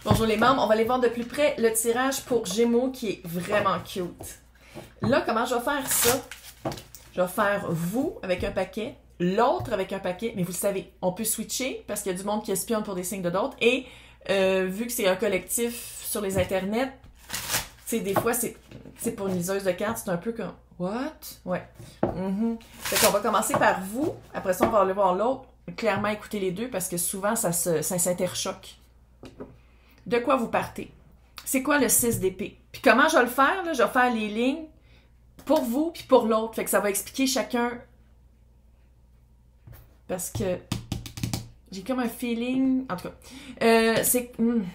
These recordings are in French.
Bonjour les membres, on va aller voir de plus près le tirage pour Gémeaux qui est vraiment cute. Là, comment je vais faire ça? Je vais faire vous avec un paquet, l'autre avec un paquet, mais vous le savez, on peut switcher parce qu'il y a du monde qui espionne pour des signes de d'autres et vu que c'est un collectif sur les internets, tu sais, des fois, c'est pour une liseuse de cartes, c'est un peu comme « What? » Ouais. Fait qu'on va commencer par vous, après ça, on va aller voir l'autre. Clairement, écoutez les deux parce que souvent, ça s'interchoque. De quoi vous partez? C'est quoi le 6 d'épée? Puis comment je vais le faire? Là? Je vais faire les lignes pour vous puis pour l'autre. Fait que ça va expliquer chacun. Parce que j'ai comme un feeling. En tout cas,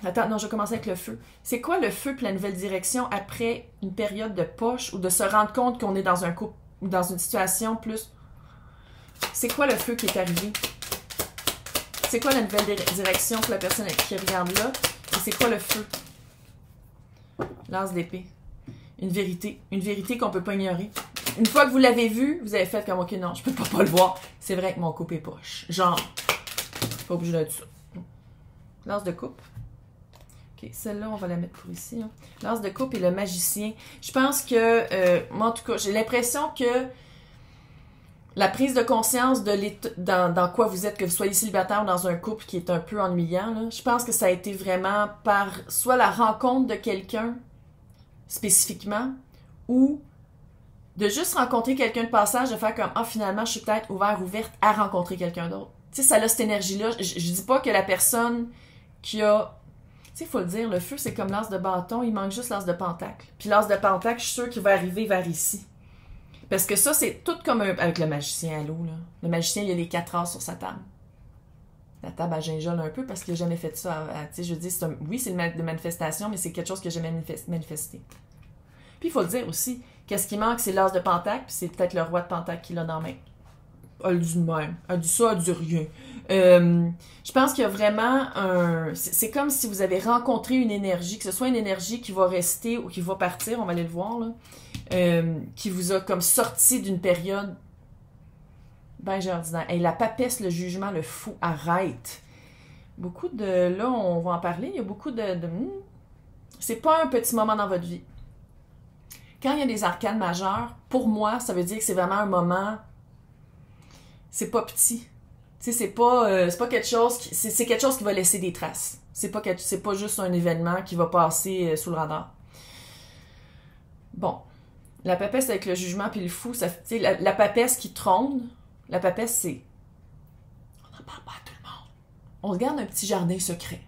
attends, non, je vais commencer avec le feu. C'est quoi le feu puis la nouvelle direction après une période de poche ou de se rendre compte qu'on est dans un couple ou dans une situation plus. C'est quoi le feu qui est arrivé? C'est quoi la nouvelle direction pour la personne qui regarde là? Et c'est quoi le feu? L'as d'épée. Une vérité qu'on peut pas ignorer. Une fois que vous l'avez vu, vous avez fait comme, ok, non, je peux pas le voir. C'est vrai que mon coupe est poche. Genre, pas obligé d'être ça. L'as de coupe. Ok, celle-là, on va la mettre pour ici. Hein. L'as de coupe et le magicien. Je pense que, moi, en tout cas, j'ai l'impression que la prise de conscience de l'état, dans quoi vous êtes, que vous soyez célibataire ou dans un couple qui est un peu ennuyant, là, je pense que ça a été vraiment par soit la rencontre de quelqu'un spécifiquement ou de juste rencontrer quelqu'un de passage, de faire comme « Ah, finalement, je suis peut-être ouverte à rencontrer quelqu'un d'autre. » Tu sais, ça a cette énergie-là. Je dis pas que la personne qui a... Tu sais, il faut le dire, le feu, c'est comme l'as de bâton, il manque juste l'as de pentacle. Puis l'as de pentacle, je suis sûre qu'il va arriver vers ici. Parce que ça, c'est tout comme avec le magicien à l'eau. Le magicien, il a les 4 as sur sa table. La table à gingeole un peu parce qu'il n'a jamais fait ça. Tu sais, je dis, oui, c'est de manifestation, mais c'est quelque chose que j'ai jamais manifesté. Puis il faut le dire aussi, qu'est-ce qui manque, c'est l'as de pentacle, puis c'est peut-être le roi de pentacle qui l'a dans la main. Elle dit même. Elle dit ça, elle dit rien. Je pense qu'il y a vraiment un... C'est comme si vous avez rencontré une énergie, que ce soit une énergie qui va rester ou qui va partir, on va aller le voir, là. Qui vous a comme sorti d'une période ben ordinaire. Et la papesse, le jugement, le fou, arrête. Beaucoup de... Là, on va en parler. Il y a beaucoup de c'est pas un petit moment dans votre vie. Quand il y a des arcanes majeures, pour moi, ça veut dire que c'est vraiment un moment... C'est pas petit. Tu sais, c'est pas quelque chose... C'est quelque chose qui va laisser des traces. C'est pas juste un événement qui va passer sous le radar. Bon. La papesse avec le jugement puis le fou, ça, la papesse qui trône, la papesse, c'est... On n'en parle pas à tout le monde. On se garde un petit jardin secret.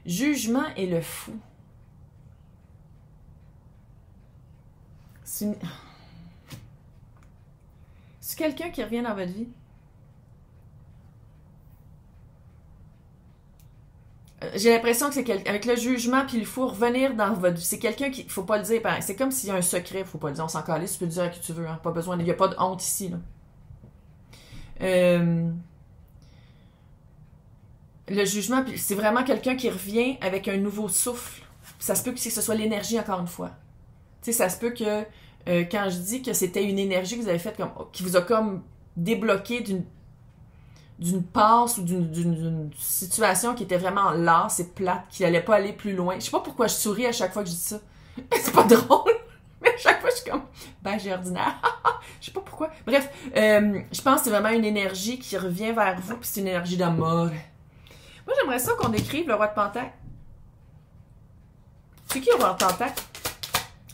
Jugement et le fou. C'est quelqu'un qui revient dans votre vie? J'ai l'impression que c'est avec le jugement puis le fou, revenir dans votre vie. C'est quelqu'un qui... Faut pas le dire. C'est comme s'il y a un secret. Faut pas le dire. On s'en calisse. Tu peux le dire à qui tu veux. Hein. Pas besoin. Il n'y a pas de honte ici. Là. Le jugement, c'est vraiment quelqu'un qui revient avec un nouveau souffle. Ça se peut que ce soit l'énergie, encore une fois. Tu sais, ça se peut que quand je dis que c'était une énergie que vous avez faite comme... qui vous a comme débloqué d'une passe ou d'une situation qui était vraiment lasse et plate, qui allait pas aller plus loin. Je sais pas pourquoi je souris à chaque fois que je dis ça. C'est pas drôle, mais à chaque fois je suis comme j'ai ordinaire. Je sais pas pourquoi. Bref, je pense que c'est vraiment une énergie qui revient vers vous, puis c'est une énergie d'amour. Moi, j'aimerais ça qu'on décrive le roi de pentacle. C'est qui le roi de pentacle?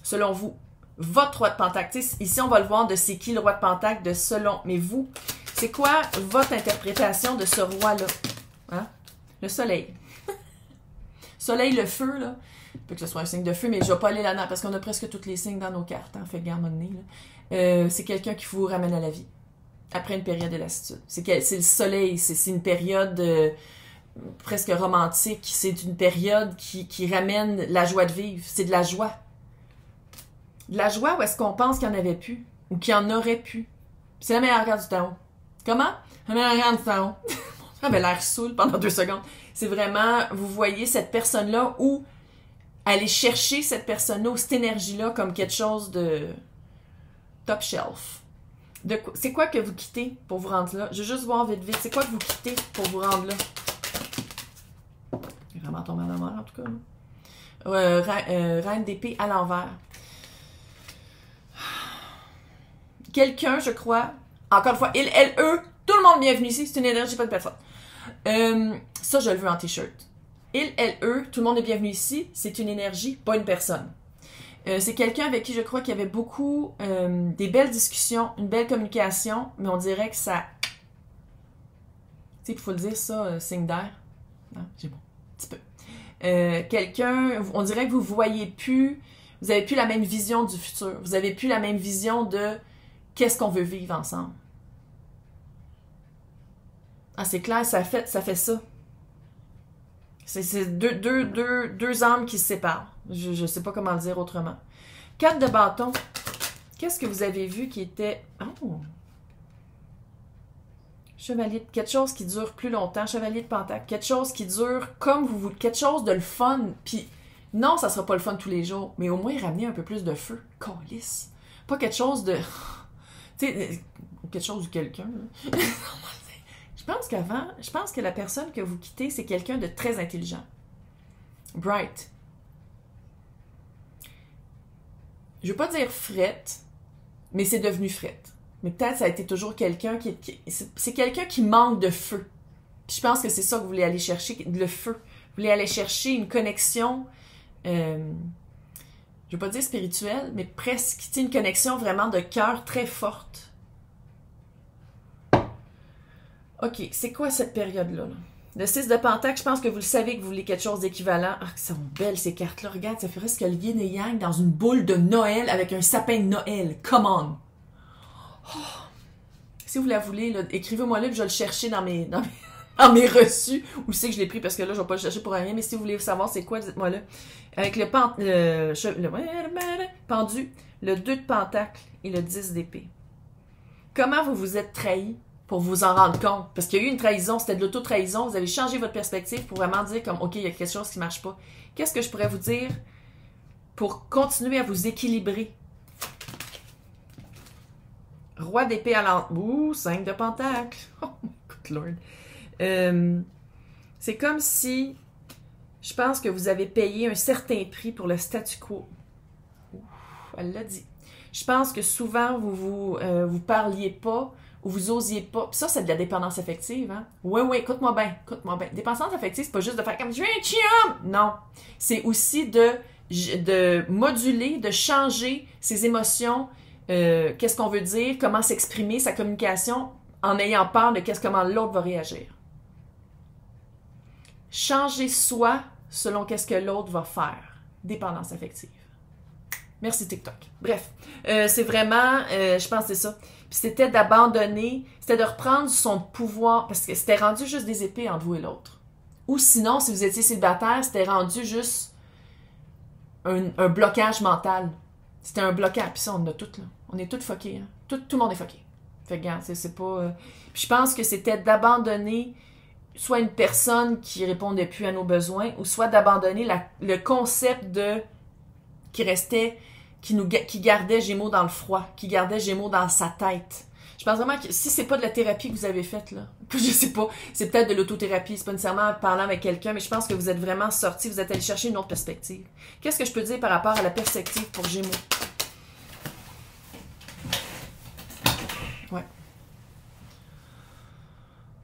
Selon vous. Votre roi de pentacle. T'sais, ici, on va le voir de c'est qui le roi de pentacle, de selon. Mais vous, c'est quoi votre interprétation de ce roi-là? Hein? Le soleil. Soleil, le feu, là. Peut que ce soit un signe de feu, mais je vais pas aller là-dedans parce qu'on a presque tous les signes dans nos cartes. Hein? Fait garde mon nez, là. C'est quelqu'un qui vous ramène à la vie. Après une période de lassitude. C'est le soleil. C'est une période presque romantique. C'est une période qui ramène la joie de vivre. C'est de la joie. De la joie où est-ce qu'on pense qu'il n'y en avait plus ou qu'il y en aurait plus. C'est la meilleure carte du tarot. Comment? La meilleure carte du tarot. Ça avait l'air saoul pendant 2 secondes. C'est vraiment, vous voyez cette personne-là ou aller chercher cette personne-là ou cette énergie-là comme quelque chose de top shelf. C'est quoi que vous quittez pour vous rendre là? Je veux juste voir vite. C'est quoi que vous quittez pour vous rendre là? vraiment tomber à l'envers, en tout cas. Reine d'épée à l'envers. Quelqu'un, je crois, encore une fois, il, elle, eux, tout le monde bienvenue ici, c'est une énergie, pas de personne. Ça, je le veux en t-shirt. Il, elle, eux, tout le monde est bienvenu ici, c'est une énergie, pas une personne. C'est quelqu'un avec qui je crois qu'il y avait beaucoup des belles discussions, une belle communication, mais on dirait que ça... Tu sais, il faut le dire, ça, signe d'air. Non, j'ai bon, un petit peu. Quelqu'un, on dirait que vous voyez plus, vous avez plus la même vision du futur. Vous avez plus la même vision de qu'est-ce qu'on veut vivre ensemble. Ah, c'est clair, ça fait ça. C'est deux âmes qui se séparent. Je sais pas comment le dire autrement. 4 de bâton. Qu'est-ce que vous avez vu qui était... Oh! Chevalier de... Quelque chose qui dure plus longtemps. Chevalier de pentacle. Quelque chose qui dure comme vous voulez. Quelque chose de le fun. Puis non, ça sera pas le fun tous les jours. Mais au moins ramener un peu plus de feu. Câlisse. Pas quelque chose de... Tu sais, quelque chose ou quelqu'un. Je pense que la personne que vous quittez, c'est quelqu'un de très intelligent. Bright. Je veux pas dire frette, mais c'est devenu frette. Mais peut-être ça a été toujours quelqu'un c'est quelqu'un qui manque de feu. Puis je pense que c'est ça que vous voulez aller chercher, le feu. Vous voulez aller chercher une connexion, je veux pas dire spirituelle, mais presque, une connexion vraiment de cœur très forte. OK, c'est quoi cette période-là? Le 6 de pentacle, je pense que vous le savez que vous voulez quelque chose d'équivalent. Ah, elles sont belles ces cartes-là. Regarde, ça fait presque le yin et yang dans une boule de Noël avec un sapin de Noël. Come on! Oh. Si vous la voulez, écrivez-moi là, puis je vais le chercher dans mes reçus. Où c'est que je l'ai pris, parce que là, je vais pas le chercher pour rien. Mais si vous voulez savoir c'est quoi, dites-moi là. Avec le pendu, le 2 de pentacle et le 10 d'épée. Comment vous vous êtes trahi? Pour vous en rendre compte. Parce qu'il y a eu une trahison, c'était de l'auto-trahison. Vous avez changé votre perspective pour vraiment dire comme, OK, il y a quelque chose qui ne marche pas. Qu'est-ce que je pourrais vous dire pour continuer à vous équilibrer? Roi d'épée à l'envers. Ouh, 5 de pentacle. Oh, good Lord. C'est comme si, je pense que vous avez payé un certain prix pour le statu quo. Ouh, elle l'a dit. Je pense que souvent, vous parliez pas, ou vous osiez pas. Puis ça, c'est de la dépendance affective, hein? Oui, écoute-moi bien. Dépendance affective, c'est pas juste de faire comme « je veux un chum ». Non. C'est aussi de moduler, de changer ses émotions, qu'est-ce qu'on veut dire, comment s'exprimer, sa communication, en ayant peur de comment l'autre va réagir. Changer soi selon qu'est-ce que l'autre va faire. Dépendance affective. Merci TikTok. Bref, c'est vraiment, je pense que c'est ça. Puis c'était d'abandonner, c'était de reprendre son pouvoir, parce que c'était rendu juste des épées entre vous et l'autre. Ou sinon, si vous étiez célibataire, c'était rendu juste un blocage mental. C'était un blocage. Puis ça, on a tout, là. On est tous fuckés, hein. Tout le monde est fucké. Fait que, regarde, c'est pas... Puis je pense que c'était d'abandonner soit une personne qui répondait plus à nos besoins, ou soit d'abandonner le concept de... qui gardait Gémeaux dans le froid, qui gardait Gémeaux dans sa tête. Je pense vraiment que si c'est pas de la thérapie que vous avez faite, là, je sais pas, c'est peut-être de l'autothérapie, c'est pas nécessairement parlant avec quelqu'un, mais je pense que vous êtes vraiment sortis, vous êtes allé chercher une autre perspective. Qu'est-ce que je peux dire par rapport à la perspective pour Gémeaux? Ouais.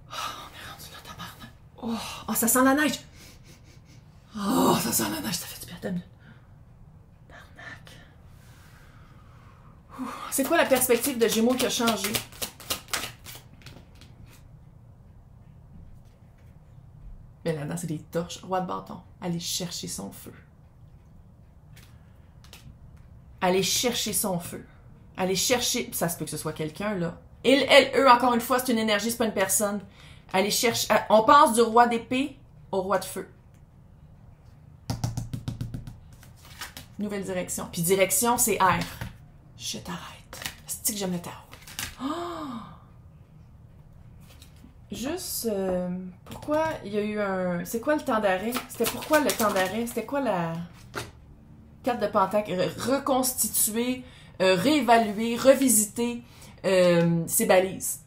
Oh, on est rendu là, tabarnak. Oh, ça sent la neige! Oh, ça sent la neige, ça fait du bien, t'as mieux. C'est quoi la perspective de Gémeaux qui a changé? Mais là-dedans, c'est des torches. Roi de bâton. Aller chercher son feu. Aller chercher son feu. Aller chercher... Ça se peut que ce soit quelqu'un, là. Il, elle, eux, encore une fois, c'est une énergie, c'est pas une personne. Aller chercher... On passe du roi d'épée au roi de feu. Nouvelle direction. Puis direction, c'est air. Je t'arrête. C'est que j'aime le tarot. Oh! Juste, pourquoi il y a eu un... C'est quoi le temps d'arrêt? C'était pourquoi le temps d'arrêt? C'était quoi la... Carte de pentacle? Reconstituer, réévaluer, revisiter ses balises.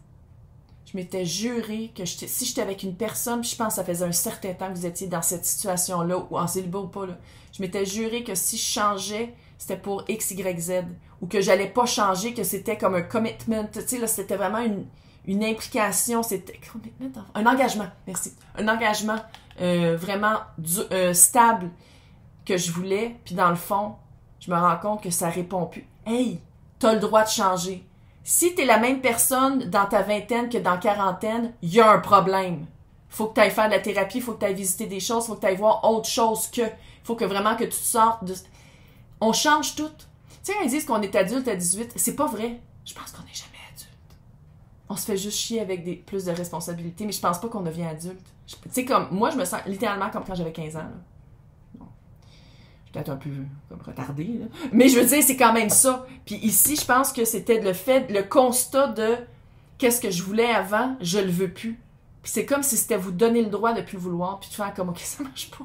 Je m'étais juré que si j'étais avec une personne, puis je pense que ça faisait un certain temps que vous étiez dans cette situation-là, ou en célibat ou pas, là, je m'étais juré que si je changeais, c'était pour X, Y, Z, ou que j'allais pas changer, que c'était comme un commitment, tu sais, là, c'était vraiment une implication, c'était un engagement, merci, un engagement vraiment stable que je voulais, puis dans le fond, je me rends compte que ça répond plus. Hey, t'as le droit de changer. Si t'es la même personne dans ta vingtaine que dans la quarantaine, il y a un problème. Faut que t'ailles faire de la thérapie, faut que t'ailles visiter des choses, faut que t'ailles voir autre chose que. Faut que vraiment que tu te sortes de... On change tout. Tu sais, ils disent qu'on est adulte à 18, c'est pas vrai. Je pense qu'on n'est jamais adulte. On se fait juste chier avec plus de responsabilités, mais je pense pas qu'on devient adulte. Tu sais, comme moi, je me sens littéralement comme quand j'avais 15 ans. Là. Peut-être un peu comme retardé, là. Mais je veux dire, c'est quand même ça. Puis ici, je pense que c'était le constat de qu'est-ce que je voulais avant, je le veux plus. Puis c'est comme si c'était vous donner le droit de plus le vouloir, puis de faire comme, ok, ça marche pas.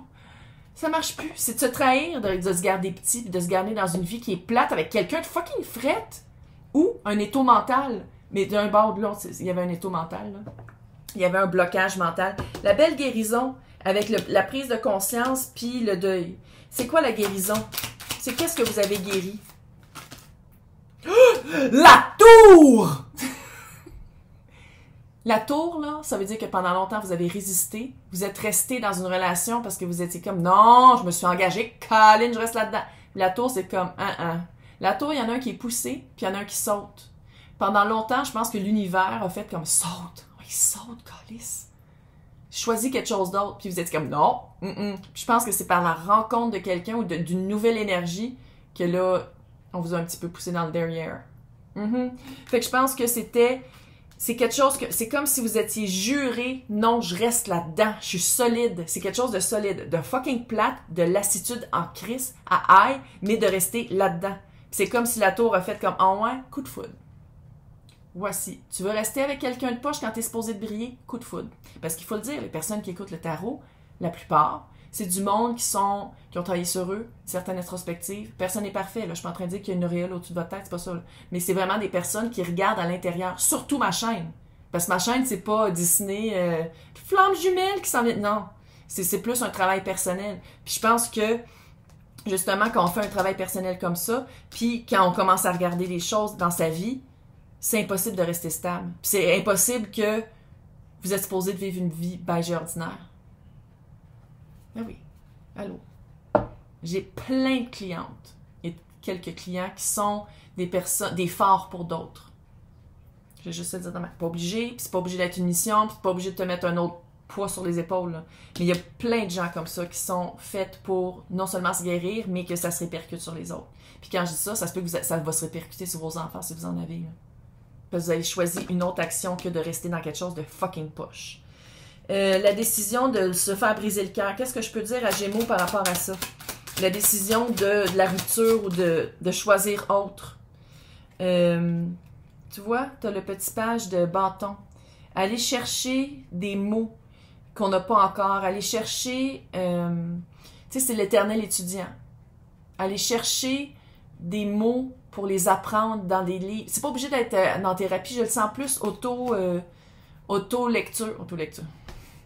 Ça marche plus. C'est de se trahir, de se garder petit, puis de se garder dans une vie qui est plate avec quelqu'un de fucking frette. Ou un étau mental. Mais d'un bord de l'autre, il y avait un étau mental, là. Il y avait un blocage mental. La belle guérison, avec la prise de conscience, puis le deuil. C'est quoi la guérison? C'est qu'est-ce que vous avez guéri? La tour! La tour, là, ça veut dire que pendant longtemps, vous avez résisté. Vous êtes resté dans une relation parce que vous étiez comme, non, je me suis engagée, Colin, je reste là-dedans. La tour, c'est comme, La tour, il y en a un qui est poussé, puis il y en a un qui saute. Pendant longtemps, je pense que l'univers a fait comme, saute. Oui, saute, Calice. Choisis quelque chose d'autre, puis vous êtes comme non, Je pense que c'est par la rencontre de quelqu'un ou d'une nouvelle énergie que là, on vous a un petit peu poussé dans le derrière. Fait que je pense que c'est quelque chose que, c'est comme si vous étiez juré, non, je reste là-dedans, je suis solide. C'est quelque chose de solide, de fucking plate, de lassitude en crise, à high, mais de rester là-dedans. C'est comme si la tour a fait comme, ouais, coup de foudre. Voici. Tu veux rester avec quelqu'un de poche quand t'es supposé de briller? Coup de foudre. Parce qu'il faut le dire, les personnes qui écoutent le tarot, la plupart, c'est du monde qui ont travaillé sur eux, certaines introspectives. Personne n'est parfait. Là. Je suis pas en train de dire qu'il y a une auréole au-dessus de votre tête, c'est pas ça. Là. Mais c'est vraiment des personnes qui regardent à l'intérieur, surtout ma chaîne. Parce que ma chaîne, c'est pas Disney, flamme jumelle qui s'en vient. Non. C'est plus un travail personnel. Puis je pense que justement, quand on fait un travail personnel comme ça, puis quand on commence à regarder les choses dans sa vie, c'est impossible de rester stable. Puis c'est impossible que vous êtes supposé de vivre une vie beige et ordinaire. Ben oui. Allô. J'ai plein de clientes et quelques clients qui sont des phares pour d'autres. Je vais juste te dire, pas obligé, puis c'est pas obligé d'être une mission, puis c'est pas obligé de te mettre un autre poids sur les épaules. Là. Mais il y a plein de gens comme ça qui sont faits pour non seulement se guérir, mais que ça se répercute sur les autres. Puis quand je dis ça, ça se peut que ça va se répercuter sur vos enfants si vous en avez. Là. Parce que vous avez choisi une autre action que de rester dans quelque chose de fucking poche. La décision de se faire briser le cœur. Qu'est-ce que je peux dire à Gémeaux par rapport à ça? La décision de la rupture ou de choisir autre. Tu vois, tu as le petit page de bâton. Aller chercher des mots qu'on n'a pas encore. Aller chercher... tu sais, c'est l'éternel étudiant. Aller chercher des mots pour les apprendre dans des livres. C'est pas obligé d'être en thérapie, je le sens plus auto-lecture. Auto-lecture.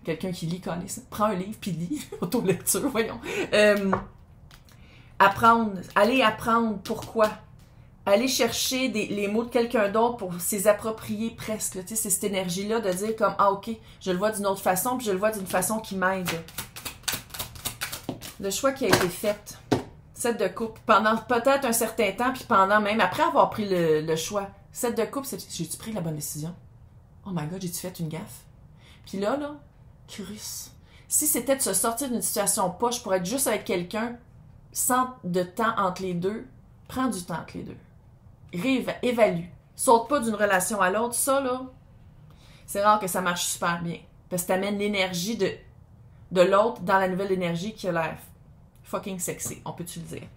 Quelqu'un qui lit, connaît ça. Prends un livre puis lit. Auto-lecture, voyons. Apprendre. Aller apprendre pourquoi. Aller chercher les mots de quelqu'un d'autre pour s'y approprier presque. Tu sais, c'est cette énergie-là de dire comme, ok, je le vois d'une autre façon puis je le vois d'une façon qui m'aide. Le choix qui a été fait. 7 de coupe. Pendant peut-être un certain temps, puis pendant même, après avoir pris le choix. 7 de coupe, j'ai-tu pris la bonne décision? Oh my God, j'ai-tu fait une gaffe? Puis là, Curious. Si c'était de se sortir d'une situation poche pour être juste avec quelqu'un, sans de temps entre les deux, prends du temps entre les deux. Évalue. Saute pas d'une relation à l'autre. Ça, là, c'est rare que ça marche super bien. Parce que t'amènes l'énergie de l'autre dans la nouvelle énergie qui a l'air fucking sexy, on peut-tu le dire.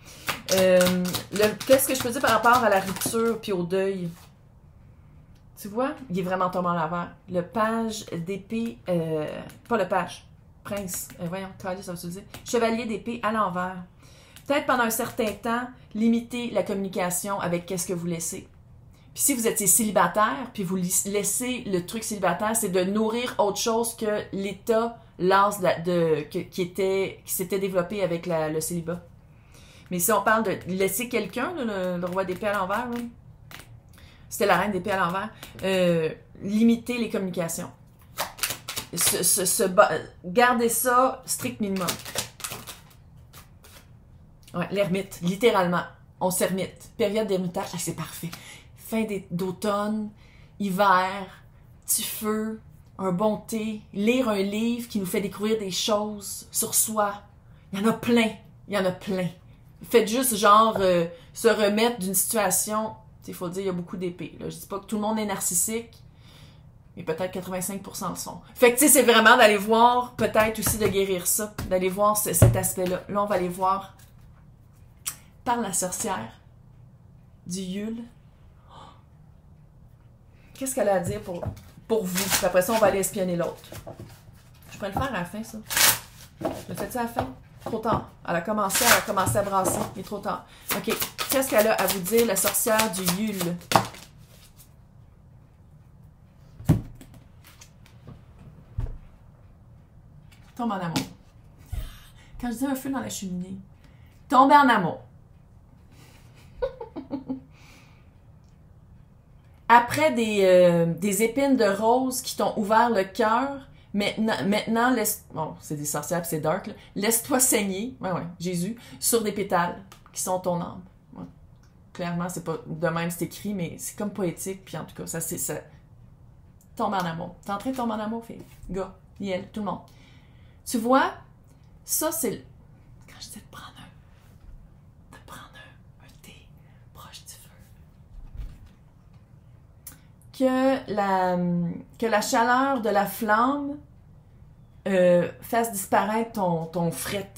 Qu'est-ce que je peux dire par rapport à la rupture puis au deuil? Tu vois, il est vraiment tombé en l'envers. Le page d'épée, pas le page, prince, voyons, ça va se dire. Chevalier d'épée à l'envers. Peut-être pendant un certain temps, limiter la communication avec qu'est-ce que vous laissez. Puis si vous étiez célibataire, puis vous laissez le truc célibataire, c'est de nourrir autre chose que l'état, l'as qui s'était développé avec le célibat. Mais si on parle de laisser quelqu'un, le roi d'épée à l'envers, c'était la reine d'épée à l'envers, limiter les communications. Garder ça strict minimum. Ouais, l'ermite, littéralement. On s'ermite. Période d'ermitage, c'est parfait. Fin d'automne, hiver, petit feu, un bon thé, lire un livre qui nous fait découvrir des choses sur soi. Il y en a plein. Il y en a plein. Faites juste genre se remettre d'une situation. Il faut dire, il y a beaucoup d'épées. Je dis pas que tout le monde est narcissique, mais peut-être 85% le sont. Fait que tu sais, c'est vraiment d'aller voir, peut-être aussi de guérir ça, d'aller voir cet aspect-là. Là, on va aller voir par la sorcière du Yule. Qu'est-ce qu'elle a à dire pour vous? Puis après ça, on va aller espionner l'autre. Je pourrais le faire à la fin, ça. Je le fais-tu à la fin? Trop tard. Elle a commencé à brasser. Il est trop tard. OK. Qu'est-ce qu'elle a à vous dire, la sorcière du Yule? Tombe en amour. Quand je dis un feu dans la cheminée, tomber en amour. Après des épines de rose qui t'ont ouvert le cœur, maintenant laisse... Bon, c'est des sorcières puis c'est dark, là. Laisse-toi saigner, ouais, Jésus, sur des pétales qui sont ton âme. Ouais. Clairement, c'est pas de même c'est écrit, mais c'est comme poétique, puis en tout cas, ça. Tombe en amour. T'es en train de tomber en amour, fille? Gars, Niel, tout le monde. Tu vois, ça, c'est... Quand je dis de prendre un thé proche du feu. Que la chaleur de la flamme fasse disparaître ton fret.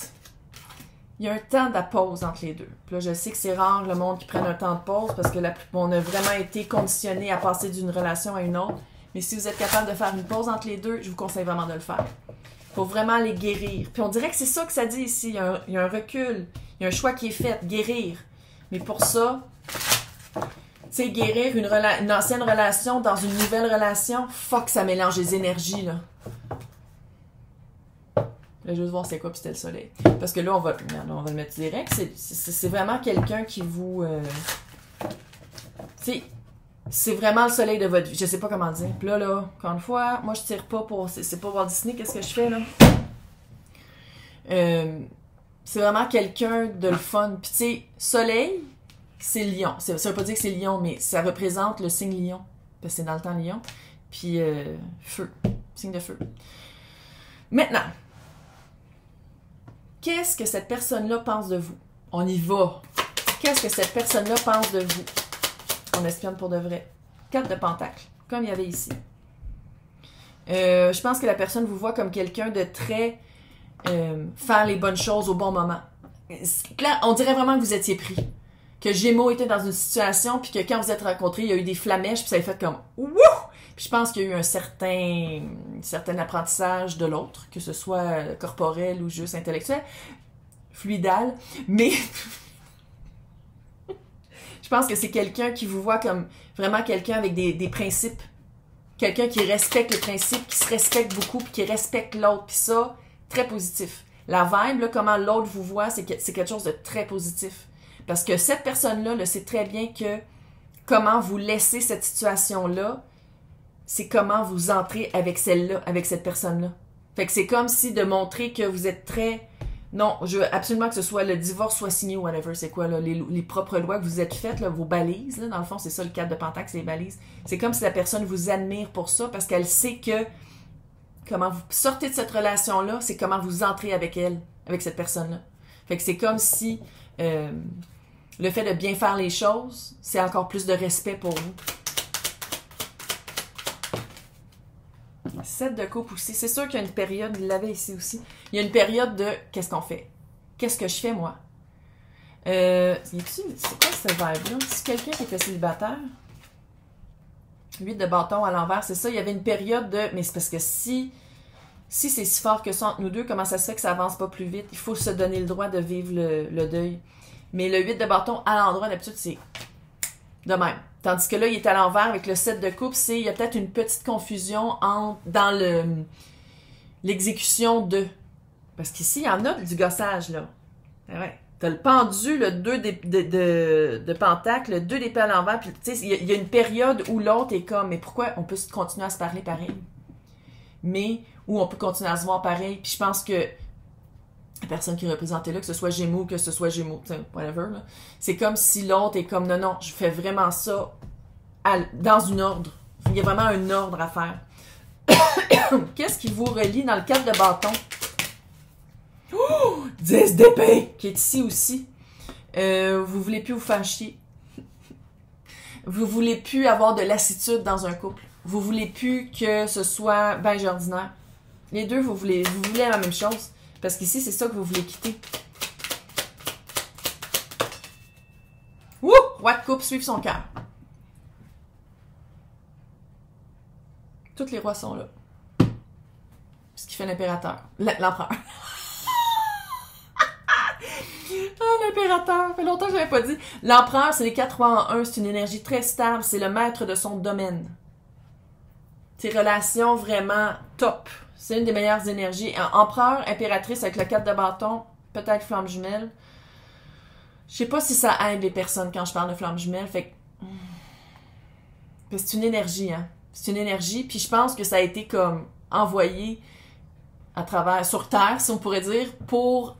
Il y a un temps de pause entre les deux. Puis là, je sais que c'est rare le monde qui prenne un temps de pause parce que on a vraiment été conditionné à passer d'une relation à une autre. Mais si vous êtes capable de faire une pause entre les deux, je vous conseille vraiment de le faire. Il faut vraiment les guérir. Puis on dirait que c'est ça que ça dit ici. Il y a un recul. Il y a un choix qui est fait. Guérir. Mais pour ça, tu sais, guérir une ancienne relation dans une nouvelle relation, fuck, ça mélange les énergies, là. Là, je vais voir c'est quoi, puis c'était le soleil. Parce que là, on va le mettre direct. C'est vraiment quelqu'un qui vous... tu sais, c'est vraiment le soleil de votre vie. Je sais pas comment dire. Puis là, encore une fois, moi, je tire pas pour... C'est pas Walt Disney, qu'est-ce que je fais, là? C'est vraiment quelqu'un de le fun. Puis tu sais, soleil, c'est lion. Ça veut pas dire que c'est lion, mais ça représente le signe lion. Parce que c'est dans le temps lion. Puis feu. Signe de feu. Maintenant, qu'est-ce que cette personne-là pense de vous? On y va. Qu'est-ce que cette personne-là pense de vous? On espionne pour de vrai. 4 de pentacles, comme il y avait ici. Je pense que la personne vous voit comme quelqu'un de très... faire les bonnes choses au bon moment. Là, on dirait vraiment que vous étiez pris. Que Gémeaux était dans une situation, puis que quand vous êtes rencontrés, il y a eu des flamèches, puis ça a fait comme « Wouh! » Puis je pense qu'il y a eu un certain apprentissage de l'autre, que ce soit corporel ou juste intellectuel, fluidal, mais je pense que c'est quelqu'un qui vous voit comme vraiment quelqu'un avec des principes. Quelqu'un qui respecte les principes, qui se respecte beaucoup, puis qui respecte l'autre. Puis ça, très positif. La vibe, là, comment l'autre vous voit, c'est quelque chose de très positif. Parce que cette personne-là le sait très bien que comment vous laissez cette situation-là, c'est comment vous entrez avec celle-là, avec cette personne-là. Fait que c'est comme si de montrer que vous êtes très... Non, je veux absolument que ce soit le divorce soit signé ou whatever. C'est quoi, là, les propres lois que vous êtes faites, là, vos balises, là, dans le fond, c'est ça le 4 de Pentacle, c'est les balises. C'est comme si la personne vous admire pour ça, parce qu'elle sait que comment vous sortez de cette relation-là, c'est comment vous entrez avec elle, avec cette personne-là. Fait que c'est comme si le fait de bien faire les choses, c'est encore plus de respect pour vous. 7 de coupe aussi. C'est sûr qu'il y a une période, il l'avait ici aussi, il y a une période de qu'est-ce qu'on fait? Qu'est-ce que je fais, moi? C'est quoi ce vibe-là? C'est quelqu'un qui était célibataire? 8 de bâton à l'envers, c'est ça. Il y avait une période de... Mais c'est parce que si c'est si fort que ça entre nous deux, comment ça se fait que ça avance pas plus vite? Il faut se donner le droit de vivre le deuil. Mais le 8 de bâton à l'endroit, d'habitude, c'est de même. Tandis que là, il est à l'envers avec le 7 de coupe, il y a peut-être une petite confusion dans l'exécution de. Parce qu'ici, il y en a du gossage, là. Ouais. T'as le pendu, le 2 de pentacle, le 2 d'épée à l'envers, puis tu sais, il y a une période où l'autre est comme, mais pourquoi on peut continuer à se parler pareil? Mais, où on peut continuer à se voir pareil, puis je pense que la personne qui est représentée là, que ce soit Gémeaux, whatever, là, c'est comme si l'autre est comme, non, je fais vraiment ça dans une ordre. Il y a vraiment un ordre à faire. Qu'est-ce qui vous relie dans le 4 de bâton? 10 d'épée, qui est ici aussi. Vous voulez plus vous faire chier. Vous voulez plus avoir de lassitude dans un couple. Vous voulez plus que ce soit beige ordinaire. Les deux, vous voulez la même chose. Parce qu'ici, c'est ça que vous voulez quitter. Wouh! Roi de coupe, suivre son cœur. Tous les rois sont là. Ce qui fait l'impérateur. L'empereur. Ah, l'impérateur! Ça fait longtemps que je l'avais pas dit. L'empereur, c'est les 4 rois en 1. C'est une énergie très stable. C'est le maître de son domaine. Tes relations vraiment top. C'est une des meilleures énergies. Empereur, impératrice avec le 4 de bâton, peut-être flamme jumelle. Je sais pas si ça aide les personnes quand je parle de flamme jumelle. Fait que c'est une énergie, hein. C'est une énergie. Puis je pense que ça a été comme envoyé à travers, sur Terre, si on pourrait dire, pour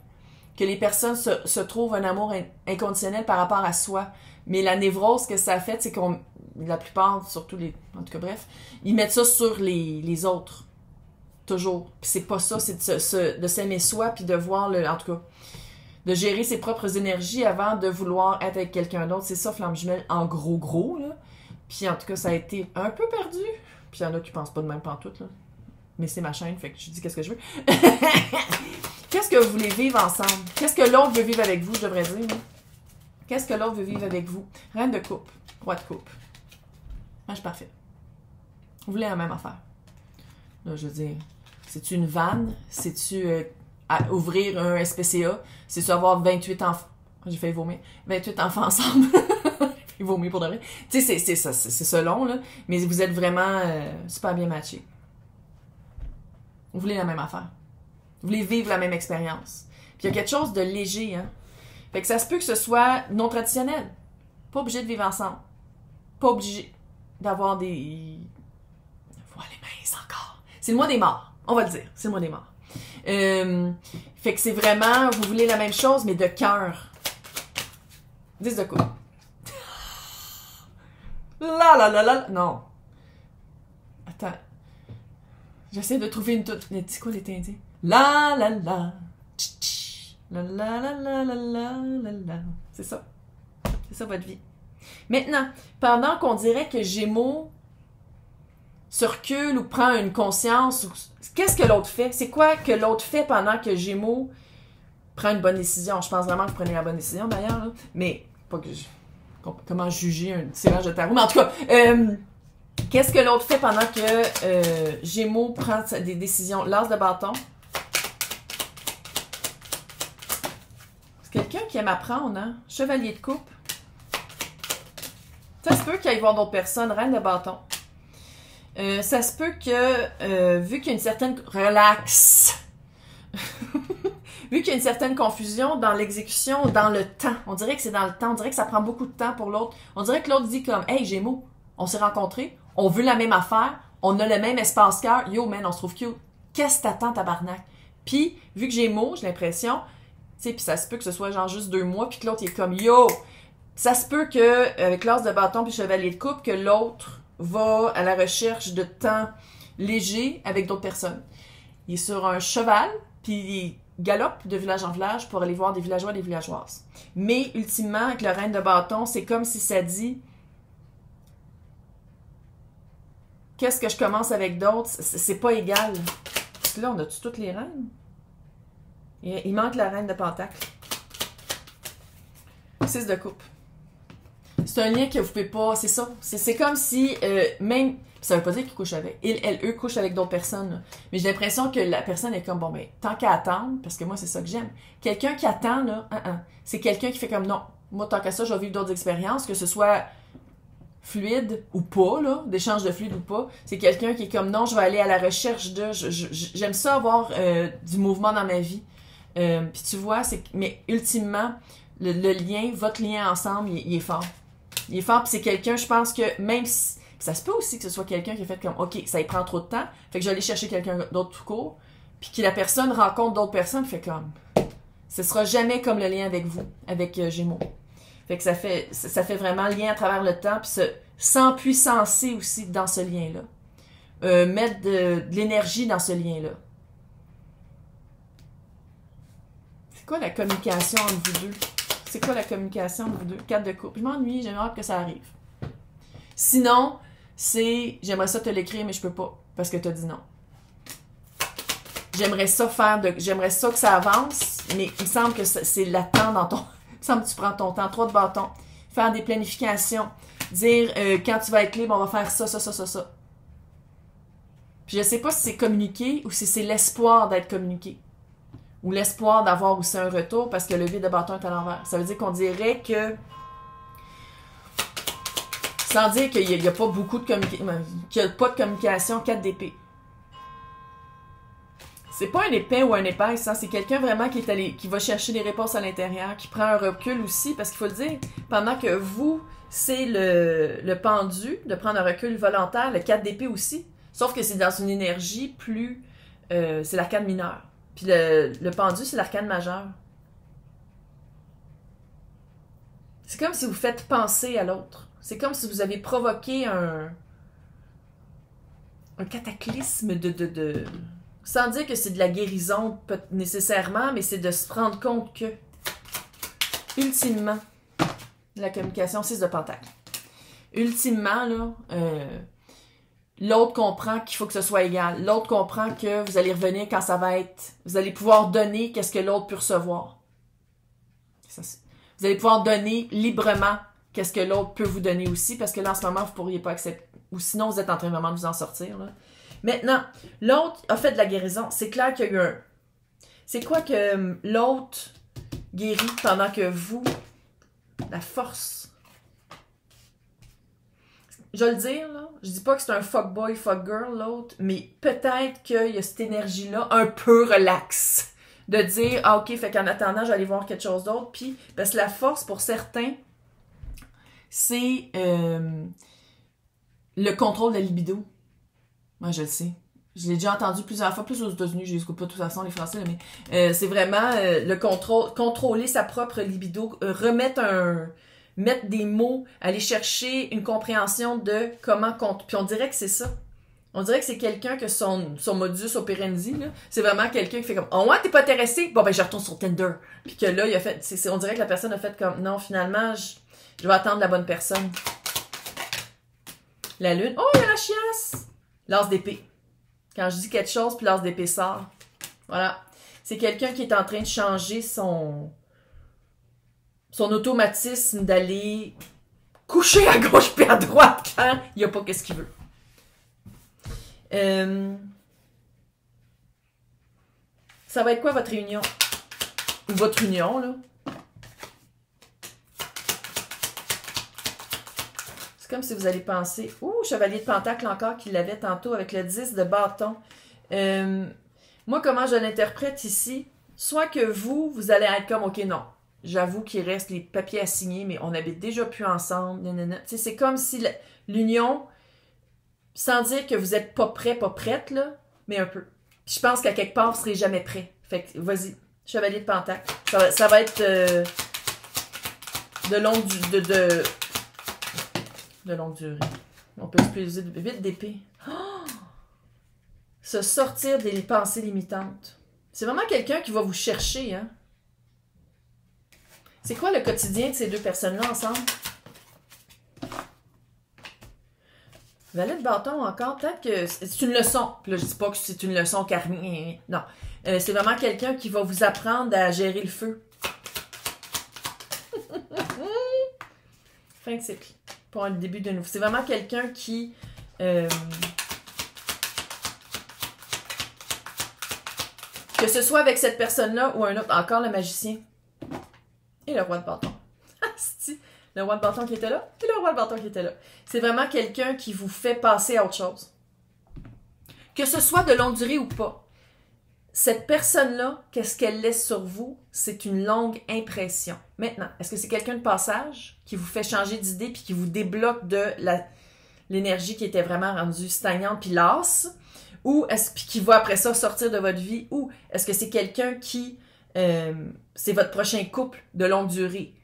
que les personnes se trouvent un amour inconditionnel par rapport à soi. Mais la névrose que ça a fait, c'est qu'on, la plupart, surtout les, en tout cas bref, ils mettent ça sur les autres. Toujours. Puis c'est pas ça, c'est de s'aimer soi, puis de voir en tout cas, de gérer ses propres énergies avant de vouloir être avec quelqu'un d'autre. C'est ça, flamme jumelle, en gros, là. Puis en tout cas, ça a été un peu perdu. Puis il y en a qui pensent pas de même pantoute, là. Mais c'est ma chaîne, fait que je dis qu'est-ce que je veux. Qu'est-ce que vous voulez vivre ensemble? Qu'est-ce que l'autre veut vivre avec vous, je devrais dire. Qu'est-ce que l'autre veut vivre avec vous? Reine de coupe, roi de coupe. Ah, c'est parfait. Vous voulez la même affaire. Là, je veux dire, c'est-tu une vanne? C'est-tu ouvrir un SPCA? C'est-tu avoir 28 enfants? J'ai failli vomir. 28 enfants ensemble. J'ai failli vomir pour de vrai. Tu sais, c'est selon, là. Mais vous êtes vraiment super bien matchés. Vous voulez la même affaire. Vous voulez vivre la même expérience. Puis il y a quelque chose de léger, hein. Fait que ça se peut que ce soit non traditionnel. Pas obligé de vivre ensemble. Pas obligé d'avoir des... Voilà les minces encore. C'est le mois des morts. On va le dire. C'est le mois des morts. Fait que c'est vraiment... Vous voulez la même chose, mais de cœur. 10 de coupe. Non. Attends. J'essaie de trouver une toute... C'est quoi l'été indien? La la la. La la la la la la la la. C'est ça. C'est ça votre vie. Maintenant, pendant qu'on dirait que Gémeaux se recule ou prend une conscience, qu'est-ce que l'autre fait? C'est quoi que l'autre fait pendant que Gémeaux prend une bonne décision? Je pense vraiment que vous prenez la bonne décision d'ailleurs, là. Mais pas que comment juger un tirage de tarot? Mais en tout cas, qu'est-ce que l'autre fait pendant que Gémeaux prend des décisions? L'as de bâton. C'est quelqu'un qui aime apprendre, hein? Chevalier de coupe. Ça se peut qu'il aille voir d'autres personnes. Reine de bâton. Ça se peut que, vu qu'il y a une certaine... Relax! Vu qu'il y a une certaine confusion dans l'exécution, dans le temps. On dirait que c'est dans le temps. On dirait que ça prend beaucoup de temps pour l'autre. On dirait que l'autre dit comme, « Hey, Gémeaux, on s'est rencontrés. On veut la même affaire. On a le même espace-cœur. Yo, man, on se trouve cute. Qu'est-ce que t'attends, tabarnak? » Puis, vu que Gémeaux, j'ai l'impression... Tu sais, puis ça se peut que ce soit genre juste 2 mois, puis que l'autre il est comme yo. Ça se peut que avec l'as de bâton puis chevalier de coupe, que l'autre va à la recherche de temps léger avec d'autres personnes. Il est sur un cheval, puis il galope de village en village pour aller voir des villageois et des villageoises. Mais ultimement, avec le reine de bâton, c'est comme si ça dit qu'est-ce que je commence avec d'autres, c'est pas égal. Parce que là, on a-tu toutes les reines? Il manque la reine de pentacle. 6 de coupe. C'est un lien que vous pouvez pas... C'est ça. C'est comme si, même... Ça veut pas dire qu'il couche avec. Eux couchent avec d'autres personnes. Là. Mais j'ai l'impression que la personne est comme, bon, ben, tant qu'à attendre, parce que moi, c'est ça que j'aime. Quelqu'un qui attend, là, c'est quelqu'un qui fait comme, non, moi, tant qu'à ça, je vais vivre d'autres expériences, que ce soit fluide ou pas, là, d'échange de fluide ou pas. C'est quelqu'un qui est comme, non, je vais aller à la recherche de... J'aime ça avoir du mouvement dans ma vie. Puis tu vois, mais ultimement, le lien, votre lien ensemble, il est fort. Il est fort, puis c'est quelqu'un, je pense que même si... Ça se peut aussi que ce soit quelqu'un qui a fait comme, OK, ça y prend trop de temps, fait que je vais aller chercher quelqu'un d'autre tout court, puis que la personne rencontre d'autres personnes, fait comme... Ce sera jamais comme le lien avec vous, avec Gémeaux. Fait que ça fait vraiment lien à travers le temps, puis s'empuissancer aussi dans ce lien-là. Mettre de l'énergie dans ce lien-là. C'est quoi la communication entre vous deux? C'est quoi la communication entre vous deux? 4 de coupe. Je m'ennuie, j'aimerais hâte que ça arrive. Sinon, c'est j'aimerais ça te l'écrire, mais je peux pas, parce que t'as dit non. J'aimerais ça que ça avance, mais il me semble que c'est latent dans ton... Il me semble que tu prends ton temps, 3 de bâton. Faire des planifications. Dire, quand tu vas être libre, on va faire ça, ça, ça, ça, ça. Puis je sais pas si c'est communiqué ou si c'est l'espoir d'être communiqué. Ou l'espoir d'avoir aussi un retour parce que le vide de bâton est à l'envers. Ça veut dire qu'on dirait que... Sans dire qu'il n'y a pas beaucoup de qu'il y a pas de communication, 4 d'épée. C'est pas un épais ou un épaisse, hein? C'est quelqu'un vraiment qui va chercher des réponses à l'intérieur, qui prend un recul aussi, parce qu'il faut le dire, pendant que vous, c'est le pendu, de prendre un recul volontaire, le 4 d'épée aussi, sauf que c'est dans une énergie plus... c'est l'arcane mineur. Puis le pendu, c'est l'arcane majeur. C'est comme si vous faites penser à l'autre. C'est comme si vous avez provoqué un cataclysme de... Sans dire que c'est de la guérison nécessairement, mais c'est de se rendre compte que, ultimement, la communication, 6 de pentacle. Ultimement, là, l'autre comprend qu'il faut que ce soit égal. L'autre comprend que vous allez revenir quand ça va être... Vous allez pouvoir donner qu'est-ce que l'autre peut recevoir. Vous allez pouvoir donner librement qu'est-ce que l'autre peut vous donner aussi, parce que là, en ce moment, vous ne pourriez pas accepter. Ou sinon, vous êtes en train vraiment de vous en sortir, là. Maintenant, l'autre a fait de la guérison. C'est clair qu'il y a eu un... C'est quoi que l'autre guérit pendant que vous... La force. Je vais le dire, là. Je dis pas que c'est un fuckboy, fuckgirl, l'autre, mais peut-être qu'il y a cette énergie-là un peu relax. De dire, ah ok, fait qu'en attendant, j'allais voir quelque chose d'autre. Puis, parce que la force, pour certains, c'est le contrôle de la libido. Moi, je le sais. Je l'ai déjà entendu plusieurs fois, plus aux États-Unis, je les écoute pas de toute façon, les Français, là, mais c'est vraiment le contrôler sa propre libido, mettre des mots, aller chercher une compréhension de comment... Puis on dirait que c'est ça. On dirait que c'est quelqu'un que son modus operandi, là, c'est vraiment quelqu'un qui fait comme « Oh ouais, t'es pas intéressé? Bon, ben je retourne sur Tinder. » Puis que là, il a fait... on dirait que la personne a fait comme « Non, finalement, je vais attendre la bonne personne. » La lune. Oh, il y a la chiasse! L'as d'épée. Quand je dis quelque chose, puis l'as d'épée sort. Voilà. C'est quelqu'un qui est en train de changer son automatisme d'aller coucher à gauche puis à droite quand il n'y a pas qu'est-ce qu'il veut. Ça va être quoi votre réunion? Ou votre union, là? C'est comme si vous allez penser... Ouh, chevalier de pentacle encore, qu'il l'avait tantôt avec le 10 de bâton. Moi, comment je l'interprète ici? Soit que vous allez être comme, OK, non. J'avoue qu'il reste les papiers à signer, mais on habite déjà plus ensemble. C'est comme si l'union, sans dire que vous n'êtes pas prêt, pas prête, là, mais un peu. Puis je pense qu'à quelque part, vous ne serez jamais prêt. Fait que, vas-y, chevalier de pentacle. Ça va être de longue durée. On peut exploser vite d'épée. Oh! Se sortir des pensées limitantes. C'est vraiment quelqu'un qui va vous chercher, hein? C'est quoi le quotidien de ces deux personnes-là ensemble? Valet de bâton encore, peut-être que c'est une leçon. Puis là, je dis pas que c'est une leçon karmique. Non. C'est vraiment quelqu'un qui va vous apprendre à gérer le feu. Fin de cycle. Pour le début de nouveau. C'est vraiment quelqu'un qui... que ce soit avec cette personne-là ou un autre. Encore le magicien. Et le roi de bâton. Le roi de bâton qui était là, et le roi de bâton qui était là. C'est vraiment quelqu'un qui vous fait passer à autre chose. Que ce soit de longue durée ou pas, cette personne-là, qu'est-ce qu'elle laisse sur vous? C'est une longue impression. Maintenant, est-ce que c'est quelqu'un de passage qui vous fait changer d'idée puis qui vous débloque de l'énergie qui était vraiment rendue stagnante puis lasse? Ou est-ce qui va après ça sortir de votre vie? Ou est-ce que c'est quelqu'un qui... c'est votre prochain couple de longue durée?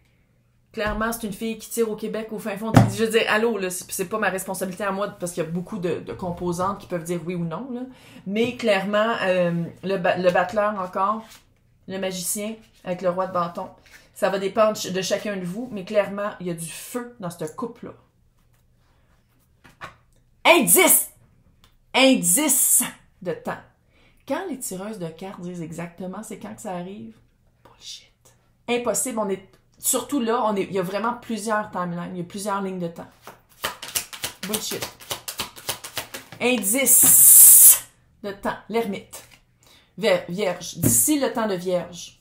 Clairement, c'est une fille qui tire au Québec au fin fond. Je veux dire, allô, là, c'est pas ma responsabilité à moi parce qu'il y a beaucoup de composantes qui peuvent dire oui ou non. Là. Mais clairement, le battleur encore, le magicien avec le roi de bâton, ça va dépendre de chacun de vous. Mais clairement, il y a du feu dans ce couple-là. Indice! Indice de temps. Quand les tireuses de cartes disent exactement c'est quand que ça arrive, bullshit. Impossible, on est... Surtout là, il y a vraiment plusieurs timelines, il y a plusieurs lignes de temps. Bullshit. Indice de temps, l'ermite. Vierge. D'ici le temps de Vierge.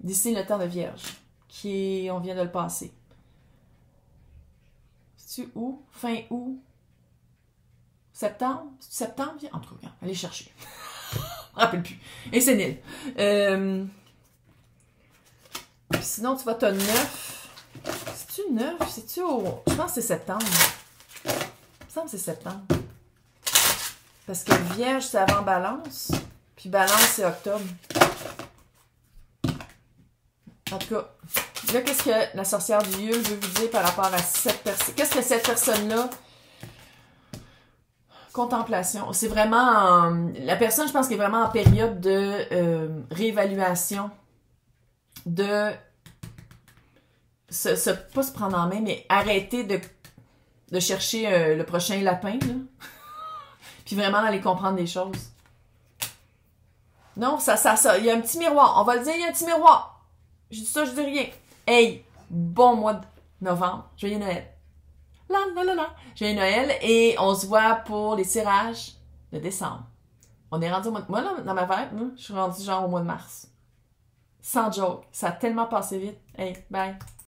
D'ici le temps de Vierge. On vient de le passer. C'est-tu où? Fin août? Septembre? Septembre? En tout cas, allez chercher. Je me rappelle plus. Et c'est nul. Sinon, tu vois, t'as 9. C'est-tu 9? C'est-tu au... Je pense que c'est septembre. Il me semble que c'est septembre. Parce que Vierge, c'est avant Balance. Puis Balance, c'est octobre. En tout cas, là, qu'est-ce que la sorcière du lieu veut vous dire par rapport à cette personne? Qu'est-ce que cette personne-là... Contemplation. C'est vraiment... la personne, je pense, qui est vraiment en période de réévaluation, de pas se prendre en main, mais arrêter de chercher le prochain lapin, là. Puis vraiment d'aller comprendre des choses. Non, ça, il y a un petit miroir. On va le dire, il y a un petit miroir. Je dis ça, je dis rien. Hey, bon mois de novembre. Joyeux Noël. Joyeux Noël. Et on se voit pour les tirages de décembre. On est rendu au mois de... Moi, là, dans ma vibe, je suis rendue genre au mois de mars. Sans joke. Ça a tellement passé vite. Hey, bye.